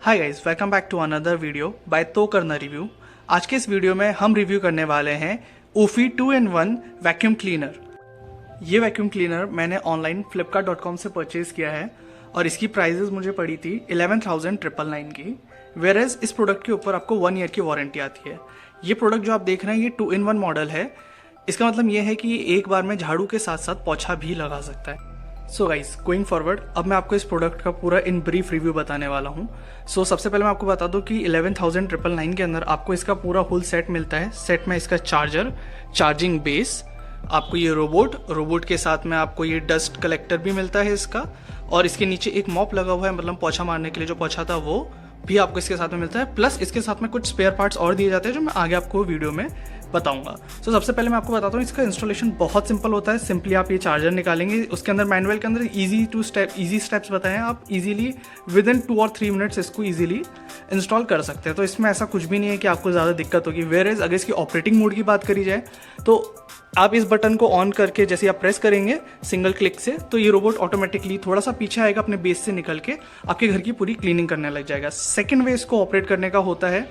Hi guys, welcome back to another video by तो करना review. आज के इस वीडियो में हम रिव्यू करने वाले हैं ऊफी 2-in-1 वैक्यूम क्लीनर। ये वैक्यूम क्लीनर मैंने ऑनलाइन flipkart.com से परचेज किया है और इसकी प्राइजेस मुझे पड़ी थी 11,999 की। वेयरएज इस प्रोडक्ट के ऊपर आपको 1 ईयर की वारंटी आती है। ये प्रोडक्ट जो आप देख रहे हैं ये 2-in-1 मॉडल है। इसका मतलब ये है कि ये एक बार में झाड़ू के साथ साथ पोछा भी लगा सकता है। सो गाइस, गोइंग फॉरवर्ड अब मैं आपको इस प्रोडक्ट का पूरा इन ब्रीफ रिव्यू बताने वाला हूँ। सबसे पहले मैं आपको बता दूं कि 11,999 के अंदर आपको इसका पूरा फुल सेट मिलता है। सेट में इसका चार्जर, चार्जिंग बेस, आपको ये रोबोट के साथ में आपको ये डस्ट कलेक्टर भी मिलता है इसका, और इसके नीचे एक मॉप लगा हुआ है, मतलब पोछा मारने के लिए जो पोछा था वो भी आपको इसके साथ में मिलता है। प्लस इसके साथ में कुछ स्पेयर पार्ट्स और दिए जाते हैं जो मैं आगे आपको वीडियो में बताऊंगा। सबसे पहले मैं आपको बताता हूँ इसका इंस्टॉलेशन बहुत सिंपल होता है। सिंपली आप ये चार्जर निकालेंगे, उसके अंदर मैनुअल के अंदर इजी स्टेप्स बताए हैं। आप इजीली विद इन 2 और 3 मिनट्स इसको इजीली इंस्टॉल कर सकते हैं। तो इसमें ऐसा कुछ भी नहीं है कि आपको ज़्यादा दिक्कत होगी। वेयरएज अगर इसकी ऑपरेटिंग मोड की बात करी जाए तो आप इस बटन को ऑन करके जैसे आप प्रेस करेंगे सिंगल क्लिक से, तो ये रोबोट ऑटोमेटिकली थोड़ा सा पीछे आएगा, अपने बेस से निकल के आपके घर की पूरी क्लीनिंग करने लग जाएगा। सेकंड वे इसको ऑपरेट करने का होता है,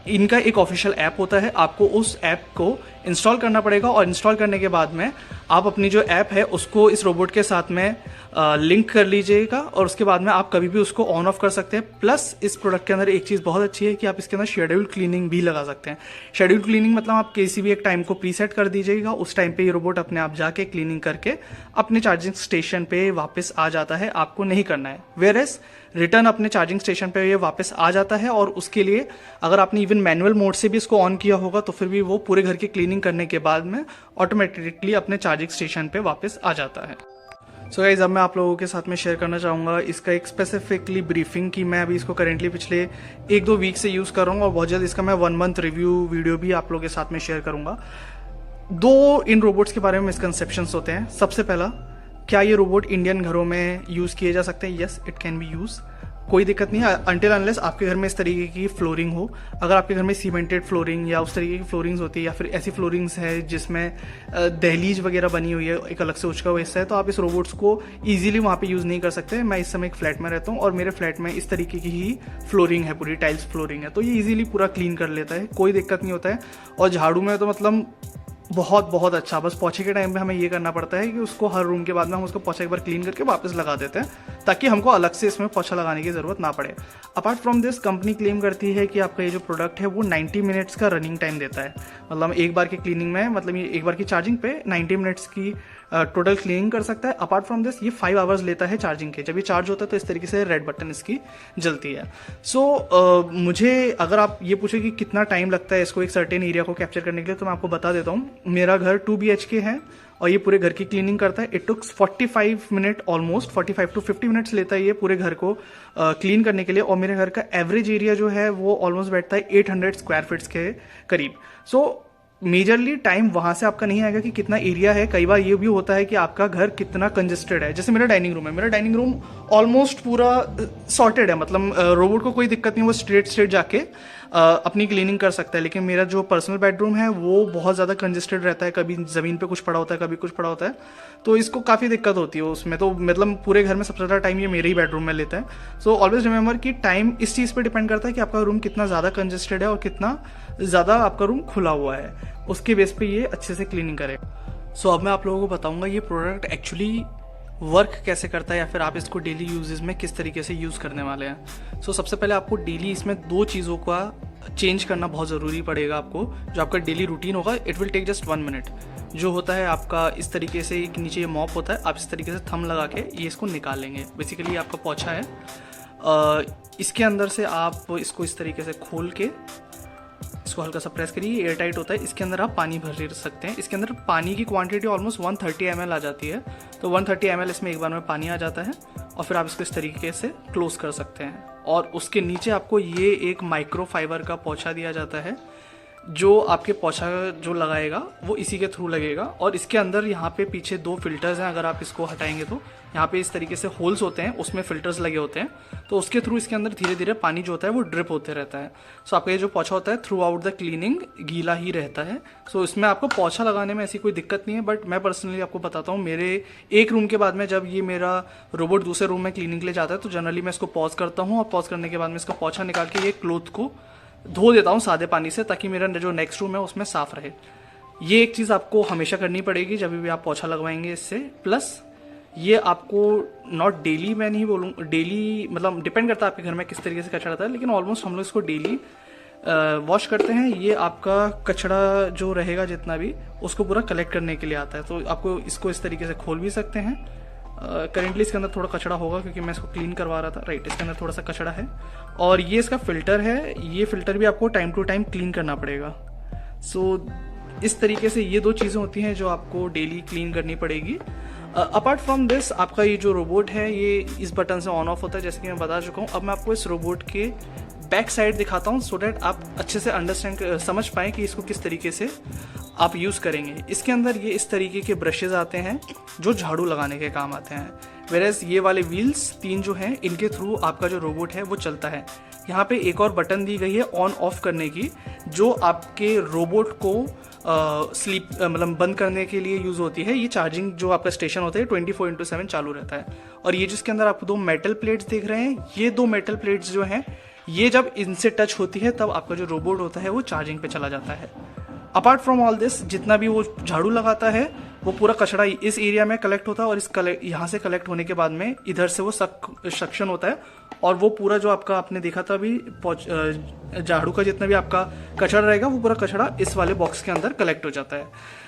इनका एक ऑफिशियल ऐप होता है। आपको उस ऐप को इंस्टॉल करना पड़ेगा और इंस्टॉल करने के बाद में आप अपनी जो ऐप है उसको इस रोबोट के साथ में लिंक कर लीजिएगा और उसके बाद में आप कभी भी उसको ऑन ऑफ कर सकते हैं। प्लस इस प्रोडक्ट के अंदर एक चीज़ बहुत अच्छी है कि आप इसके अंदर शेड्यूल क्लीनिंग भी लगा सकते हैं। शेड्यूल क्लीनिंग मतलब आप किसी भी एक टाइम को प्रीसेट कर दीजिएगा, उस टाइम पे ये रोबोट अपने आप जाके क्लीनिंग करके अपने चार्जिंग स्टेशन पे वापस आ जाता है, आपको नहीं करना है। वेयरएज रिटर्न अपने चार्जिंग स्टेशन पे ये वापस आ जाता है, और उसके लिए अगर आपने इवन मैनुअल मोड से भी इसको ऑन किया होगा तो फिर भी वो पूरे घर की क्लीनिंग करने के बाद में ऑटोमेटिकली अपने चार्जिंग स्टेशन पे वापस आ जाता है। सो गाइस, अब मैं आप लोगों के साथ में शेयर करना चाहूँगा इसका एक स्पेसिफिकली ब्रीफिंग की मैं अभी इसको करेंटली पिछले 1-2 वीक से यूज़ कर रहा हूँ और बहुत जल्द इसका मैं 1 मंथ रिव्यू वीडियो भी आप लोगों के साथ में शेयर करूँगा। 2 इन रोबोट्स के बारे में मिसकंसेप्शंस होते हैं। सबसे पहला, क्या ये रोबोट इंडियन घरों में यूज़ किए जा सकते हैं? Yes, it can be use, कोई दिक्कत नहीं है अनटिल अनलेस आपके घर में इस तरीके की फ्लोरिंग हो। अगर आपके घर में सीमेंटेड फ्लोरिंग या उस तरीके की फ्लोरिंग्स होती है, या फिर ऐसी फ्लोरिंग्स है जिसमें दहलीज वगैरह बनी हुई है, एक अलग से उसका हिस्सा है, तो आप इस रोबोट्स को इजीली वहाँ पे यूज़ नहीं कर सकते। मैं इस समय एक फ्लैट में रहता हूँ और मेरे फ्लैट में इस तरीके की ही फ्लोरिंग है, पूरी टाइल्स फ्लोरिंग है, तो ये इजीली पूरा क्लीन कर लेता है, कोई दिक्कत नहीं होता है। और झाड़ू में तो मतलब बहुत अच्छा, बस पोछे के टाइम पे हमें ये करना पड़ता है कि उसको हर रूम के बाद में हम उसको पोछा एक बार क्लीन करके वापस लगा देते हैं, ताकि हमको अलग से इसमें पोछा लगाने की ज़रूरत ना पड़े। Apart from this, company claim करती है कि आपका ये जो प्रोडक्ट है वो 90 मिनट्स का रनिंग टाइम देता है। मतलब एक बार की क्लीनिंग में, मतलब ये एक बार की चार्जिंग पे 90 मिनट्स की टोटल क्लीनिंग कर सकता है। अपार्ट फ्रॉम दिस, ये 5 आवर्स लेता है चार्जिंग के। जब ये चार्ज होता है तो इस तरीके से रेड बटन इसकी जलती है। मुझे अगर आप ये पूछे कि कितना टाइम लगता है इसको एक सर्टेन एरिया को कैप्चर करने के लिए, तो मैं आपको बता देता हूँ। मेरा घर 2 BHK है और ये पूरे घर की क्लीनिंग करता है। It takes 45 minute, almost 45 to 50 minutes लेता है ये पूरे घर को क्लीन करने के लिए। और मेरे घर का एवरेज एरिया जो है वो ऑलमोस्ट बैठता है 800 स्क्वायर फीट्स के करीब। मेजरली टाइम वहां से आपका नहीं आएगा कि कितना एरिया है। कई बार ये भी होता है कि आपका घर कितना कंजेस्टेड है। जैसे मेरा डाइनिंग रूम है, मेरा डाइनिंग रूम ऑलमोस्ट पूरा सॉर्टेड है, मतलब रोबोट को कोई दिक्कत नहीं, वो स्ट्रेट जाके अपनी क्लीनिंग कर सकता है। लेकिन मेरा जो पर्सनल बेडरूम है वो बहुत ज़्यादा कंजेस्टेड रहता है, कभी ज़मीन पे कुछ पड़ा होता है, कभी कुछ पड़ा होता है, तो इसको काफ़ी दिक्कत होती है उसमें। तो मतलब पूरे घर में सबसे ज़्यादा टाइम ये मेरे ही बेडरूम में लेता है। ऑलवेज रिमेंबर कि टाइम इस चीज़ पे डिपेंड करता है कि आपका रूम कितना ज़्यादा कंजेस्टेड है और कितना ज़्यादा आपका रूम खुला हुआ है, उसके बेस पे ये अच्छे से क्लीनिंग करेगा। अब मैं आप लोगों को बताऊंगा ये प्रोडक्ट एक्चुअली वर्क कैसे करता है, या फिर आप इसको डेली यूजेस में किस तरीके से यूज़ करने वाले हैं। सबसे पहले आपको डेली इसमें 2 चीज़ों का चेंज करना बहुत ज़रूरी पड़ेगा आपको। जो आपका डेली रूटीन होगा, it will take just 1 minute. जो होता है आपका इस तरीके से, नीचे ये मॉप होता है, आप इस तरीके से थंब लगा के ये इसको निकाल लेंगे। बेसिकली आपका पोछा है, इसके अंदर से आप इसको इस तरीके से खोल के इसको हल्का सा प्रेस करिए, एयर टाइट होता है। इसके अंदर आप पानी भर सकते हैं। इसके अंदर पानी की क्वांटिटी ऑलमोस्ट 130 ml आ जाती है। तो 130 ml इसमें एक बार में पानी आ जाता है और फिर आप इसको इस तरीके से क्लोज कर सकते हैं। और उसके नीचे आपको ये एक माइक्रो फाइबर का पोछा दिया जाता है। जो आपके पोछा जो लगाएगा वो इसी के थ्रू लगेगा। और इसके अंदर यहाँ पे पीछे 2 फिल्टर्स हैं, अगर आप इसको हटाएंगे तो यहाँ पे इस तरीके से होल्स होते हैं, उसमें फिल्टर्स लगे होते हैं, तो उसके थ्रू इसके अंदर धीरे धीरे पानी जो होता है वो ड्रिप होते रहता है। सो आपका ये जो पोछा होता है थ्रू आउट द क्लीनिंग गीला ही रहता है। सो इसमें आपको पोछा लगाने में ऐसी कोई दिक्कत नहीं है। बट मैं पर्सनली आपको बताता हूँ, मेरे एक रूम के बाद में जब ये मेरा रोबोट दूसरे रूम में क्लीनिंग के लिए जाता है तो जनरली मैं इसको पॉज करता हूँ, और पॉज करने के बाद में इसका पोछा निकाल के ये क्लोथ को धो देता हूँ सादे पानी से, ताकि मेरा जो नेक्स्ट रूम है उसमें साफ रहे। ये एक चीज़ आपको हमेशा करनी पड़ेगी जब भी आप पोछा लगवाएंगे इससे। प्लस ये आपको नॉट डेली, मैं नहीं बोलूँ डेली, मतलब डिपेंड करता है आपके घर में किस तरीके से कचरा आता है, लेकिन ऑलमोस्ट हम लोग इसको डेली वॉश करते हैं। ये आपका कचरा जो रहेगा जितना भी, उसको पूरा कलेक्ट करने के लिए आता है। तो आपको इसको इस तरीके से खोल भी सकते हैं। करेंटली इसके अंदर थोड़ा कचरा होगा क्योंकि मैं इसको क्लीन करवा रहा था। राइट, इसके अंदर थोड़ा सा कचरा है। और ये इसका फिल्टर है, ये फिल्टर भी आपको टाइम टू टाइम क्लीन करना पड़ेगा। सो इस तरीके से ये 2 चीज़ें होती हैं जो आपको डेली क्लीन करनी पड़ेगी। अपार्ट फ्रॉम दिस, आपका ये जो रोबोट है ये इस बटन से ऑन ऑफ होता है, जैसे कि मैं बता चुका हूँ। अब मैं आपको इस रोबोट के बैक साइड दिखाता हूँ, सो डैट आप अच्छे से अंडरस्टैंड समझ पाएँ कि इसको किस तरीके से आप यूज़ करेंगे। इसके अंदर ये इस तरीके के ब्रशेज आते हैं जो झाड़ू लगाने के काम आते हैं। वेरेस ये वाले व्हील्स 3 जो हैं, इनके थ्रू आपका जो रोबोट है वो चलता है। यहाँ पे एक और बटन दी गई है ऑन ऑफ करने की, जो आपके रोबोट को स्लीप मतलब बंद करने के लिए यूज़ होती है। ये चार्जिंग जो आपका स्टेशन होता है 24/7 चालू रहता है। और ये जिसके अंदर आप 2 मेटल प्लेट्स देख रहे हैं, ये 2 मेटल प्लेट्स जो हैं, ये जब इनसे टच होती है तब आपका जो रोबोट होता है वो चार्जिंग पे चला जाता है। अपार्ट फ्रॉम ऑल दिस, जितना भी वो झाड़ू लगाता है वो पूरा कचरा इस एरिया में कलेक्ट होता है, और इस यहाँ से कलेक्ट होने के बाद में इधर से वो सक्शन होता है, और वो पूरा जो आपका आपने देखा था अभी झाड़ू का जितना भी आपका कचरा रहेगा वो पूरा कचरा इस वाले बॉक्स के अंदर कलेक्ट हो जाता है।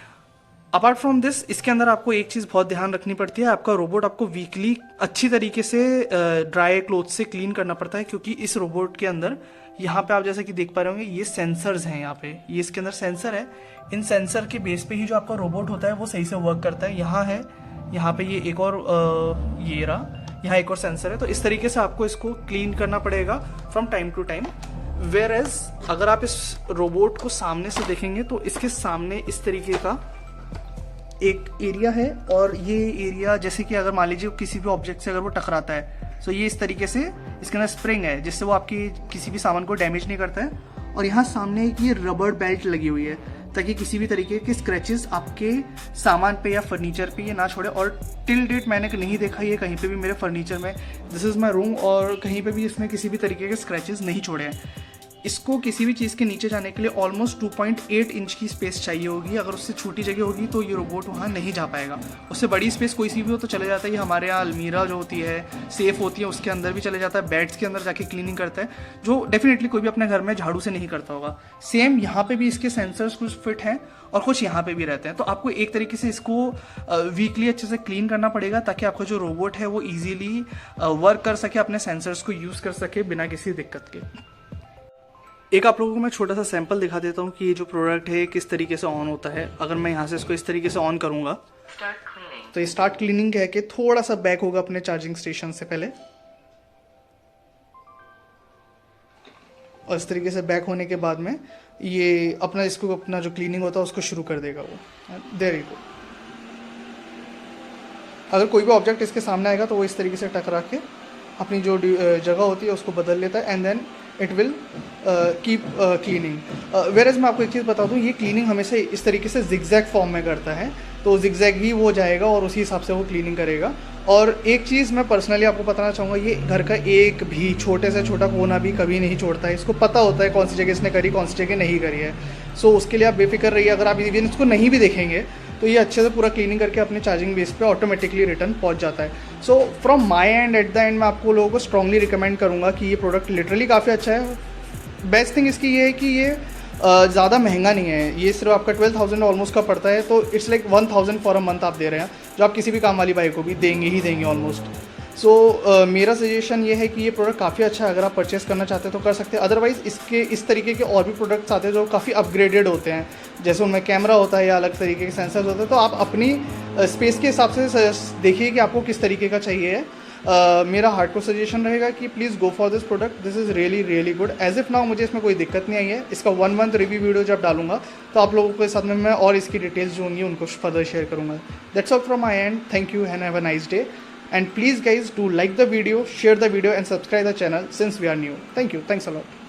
अपार्ट फ्रॉम दिस, इसके अंदर आपको एक चीज़ बहुत ध्यान रखनी पड़ती है, आपका रोबोट आपको वीकली अच्छी तरीके से ड्राई क्लोथ से क्लीन करना पड़ता है, क्योंकि इस रोबोट के अंदर यहाँ पे आप जैसे कि देख पा रहे होंगे ये सेंसर्स हैं। यहाँ पे ये इसके अंदर सेंसर है। इन सेंसर के बेस पे ही जो आपका रोबोट होता है वो सही से वर्क करता है। यहाँ है, यहाँ पे ये एक और ये रहा, यहाँ एक और सेंसर है। तो इस तरीके से आपको इसको क्लीन करना पड़ेगा from time to time. Whereas अगर आप इस रोबोट को सामने से देखेंगे तो इसके सामने इस तरीके का एक एरिया है, और ये एरिया जैसे कि अगर मान लीजिए किसी भी ऑब्जेक्ट से अगर वो टकराता है, तो ये इस तरीके से इसके अंदर स्प्रिंग है जिससे वो आपकी किसी भी सामान को डैमेज नहीं करता है। और यहाँ सामने एक ये रबर बेल्ट लगी हुई है, ताकि किसी भी तरीके के स्क्रैचेस आपके सामान पे या फर्नीचर पे ये ना छोड़े। और टिल डेट मैंने नहीं देखा ये कहीं पे भी मेरे फर्नीचर में, दिस इज़ माई रूम, और कहीं पे भी इसने किसी भी तरीके के स्क्रैचेस नहीं छोड़े हैं। इसको किसी भी चीज़ के नीचे जाने के लिए ऑलमोस्ट 2.8 इंच की स्पेस चाहिए होगी। अगर उससे छोटी जगह होगी तो ये रोबोट वहाँ नहीं जा पाएगा। उससे बड़ी स्पेस कोई सी भी हो तो चले जाता है। ये हमारे यहाँ अलमीरा जो होती है, सेफ होती है, उसके अंदर भी चले जाता है, बेड्स के अंदर जाके क्लीनिंग करता है, जो डेफिनेटली कोई भी अपने घर में झाड़ू से नहीं करता होगा। सेम यहाँ पे भी इसके सेंसर्स कुछ फिट हैं और कुछ यहाँ पे भी रहते हैं। तो आपको एक तरीके से इसको वीकली अच्छे से क्लीन करना पड़ेगा, ताकि आपका जो रोबोट है वो ईजिली वर्क कर सके, अपने सेंसर्स को यूज़ कर सके बिना किसी दिक्कत के। एक आप लोगों को मैं छोटा सा सैंपल दिखा देता हूँ कि ये जो प्रोडक्ट है किस तरीके से ऑन होता है। अगर मैं यहाँ से इसको इस तरीके से ऑन करूँगा तो ये स्टार्ट क्लीनिंग कह के थोड़ा सा बैक होगा अपने चार्जिंग स्टेशन से पहले, और इस तरीके से बैक होने के बाद में ये अपना जो क्लीनिंग होता है उसको शुरू कर देगा वो। There you go. अगर कोई भी ऑब्जेक्ट इसके सामने आएगा तो वो इस तरीके से टकरा के अपनी जो जगह होती है उसको बदल लेता है, and then it will keep cleaning. Whereas मैं आपको एक चीज़ बता दूँ, ये क्लीनिंग हमेशा इस तरीके से जिगजैग फॉर्म में करता है, तो जिगजैग ही वो जाएगा और उसी हिसाब से वो क्लीनिंग करेगा। और एक चीज़ मैं पर्सनली आपको बताना चाहूँगा, ये घर का एक भी छोटे से छोटा कोना भी कभी नहीं छोड़ता है। इसको पता होता है कौन सी जगह इसने करी, कौन सी जगह नहीं करी है। सो उसके लिए आप बेफिक्र रहिए। अगर आप इवन इसको नहीं भी देखेंगे तो ये अच्छे से पूरा क्लीनिंग करके अपने चार्जिंग बेस पे ऑटोमेटिकली रिटर्न पहुंच जाता है। So from my and at the end मैं आपको लोगों को स्ट्रांगली रिकमेंड करूँगा कि ये प्रोडक्ट लिटरली काफ़ी अच्छा है। बेस्ट थिंग इसकी ये है कि ये ज़्यादा महंगा नहीं है। ये सिर्फ आपका 12,000 ऑलमोस्ट का पड़ता है, तो it's like 1,000 for a month आप दे रहे हैं, जो आप किसी भी काम वाली बाइक को भी देंगे ही देंगे ऑलमोस्ट। सो मेरा सजेशन ये है कि ये प्रोडक्ट काफ़ी अच्छा है। अगर आप परचेस करना चाहते हैं तो कर सकते हैं। अदरवाइज़ इसके इस तरीके के और भी प्रोडक्ट्स आते हैं जो काफ़ी अपग्रेडेड होते हैं, जैसे उनमें कैमरा होता है या अलग तरीके के सेंसर्स होते हैं। तो आप अपनी स्पेस के हिसाब से देखिए कि आपको किस तरीके का चाहिए है। मेरा हार्डकोर सजेशन रहेगा कि please go for this product, this is really really good. As if now मुझे इसमें कोई दिक्कत नहीं आई है। इसका 1 मंथ रिव्यू वीडियो जब डालूंगा तो आप लोगों के साथ में मैं और इसकी डिटेल्स जो होंगी उनको फर्दर शेयर करूँगा। That's all from my and, thank you and have a nice day, and please guys do like the video, share the video and subscribe the channel since we are new. Thank you, thanks a lot.